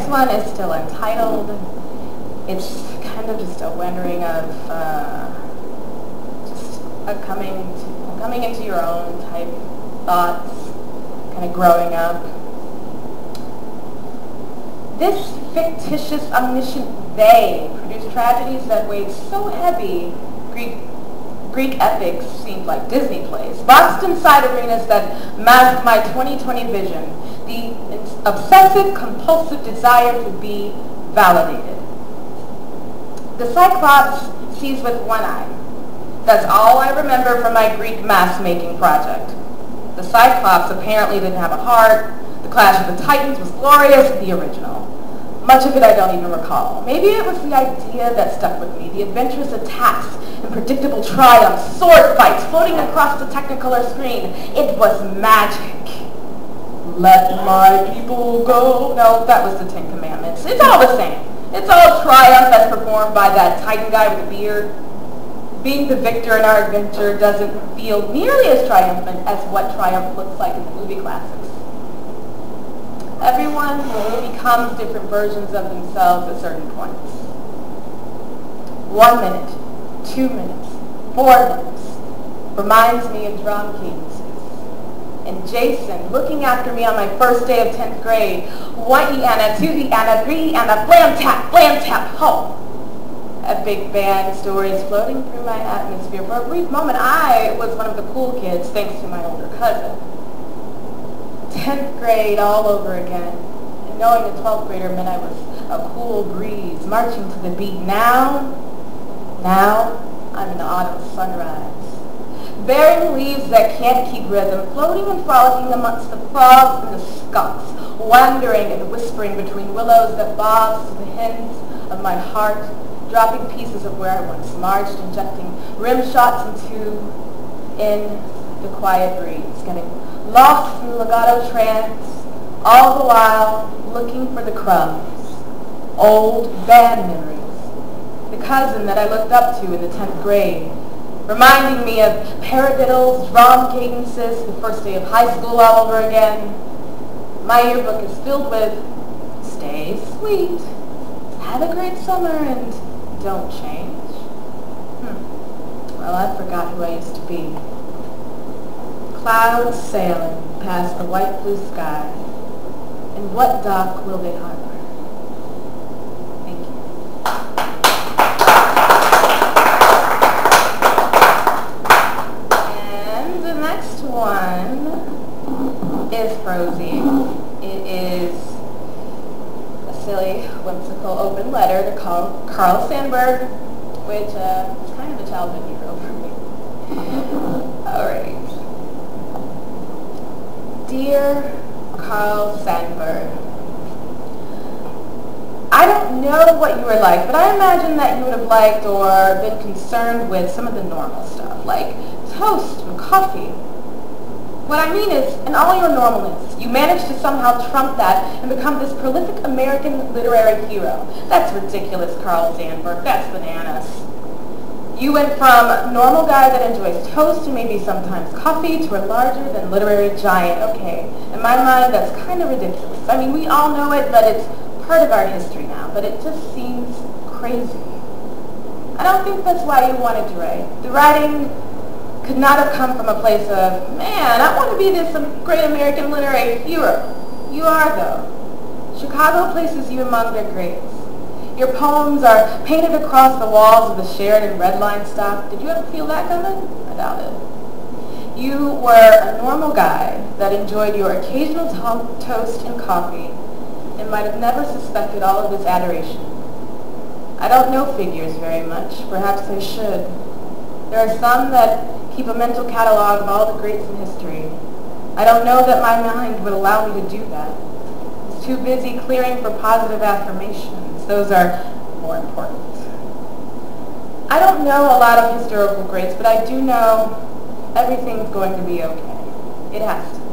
one is still entitled. It's kind of just a rendering of just a coming into your own type thoughts, kind of growing up. This fictitious, omniscient they produced tragedies that weighed so heavy, Greek epics seemed like Disney plays, boxed inside arenas that masked my 2020 vision, the obsessive, compulsive desire to be validated. The Cyclops sees with one eye. That's all I remember from my Greek mask-making project. The Cyclops apparently didn't have a heart. The Clash of the Titans was glorious, the original. Much of it I don't even recall. Maybe it was the idea that stuck with me, the adventurous attacks and predictable triumphs, sword fights floating across the Technicolor screen. It was magic. Let my people go. No, that was the Ten Commandments. It's all the same. It's all triumph as performed by that Titan guy with the beard. Being the victor in our adventure doesn't feel nearly as triumphant as what triumph looks like in the movie classics. Everyone becomes different versions of themselves at certain points. 1 minute, 2 minutes, 4 minutes reminds me of drum cadences. And Jason, looking after me on my first day of 10th grade, 1 Anna, 2 Anna, 3 Anna, blam tap, home. A big band stories floating through my atmosphere. For a brief moment, I was one of the cool kids, thanks to my older cousin. 10th grade all over again. And knowing a 12th grader meant I was a cool breeze, marching to the beat. Now, I'm an autumn sunrise. Bearing leaves that can't keep rhythm, floating and frolicking amongst the frogs and the skunks, wandering and whispering between willows that bobs to the hymns of my heart, dropping pieces of where I once marched, injecting rim shots in the quiet breeze, getting lost in legato trance, all the while looking for the crumbs, old band memories, the cousin that I looked up to in the 10th grade, reminding me of paradiddles, drum cadences, the first day of high school all over again. My yearbook is filled with, stay sweet, have a great summer, and don't change. Well, I forgot who I used to be. Clouds sailing past the white blue sky. And what dock will they harbor? Thank you. And the next one is prosy. It is a silly, whimsical open letter to Carl Sandburg, which is kind of a childhood hero for me. All right. Dear Carl Sandburg, I don't know what you were like, but I imagine that you would have liked or been concerned with some of the normal stuff, like toast and coffee. What I mean is, in all your normalness, you managed to somehow trump that and become this prolific American literary hero. That's ridiculous, Carl Sandburg. That's bananas. You went from normal guy that enjoys toast and maybe sometimes coffee to a larger than literary giant. Okay, in my mind, that's kind of ridiculous. I mean, we all know it, but it's part of our history now, but it just seems crazy. I don't think that's why you wanted to write. The writing could not have come from a place of, man, I want to be this great American literary hero. You are, though. Chicago places you among their greats. Your poems are painted across the walls of the Sheridan Red Line stop. Did you ever feel that coming? I doubt it. You were a normal guy that enjoyed your occasional toast and coffee and might have never suspected all of this adoration. I don't know figures very much. Perhaps I should. There are some that keep a mental catalog of all the greats in history. I don't know that my mind would allow me to do that. It's too busy clearing for positive affirmations. Those are more important. I don't know a lot of historical greats, but I do know everything's going to be okay. It has to.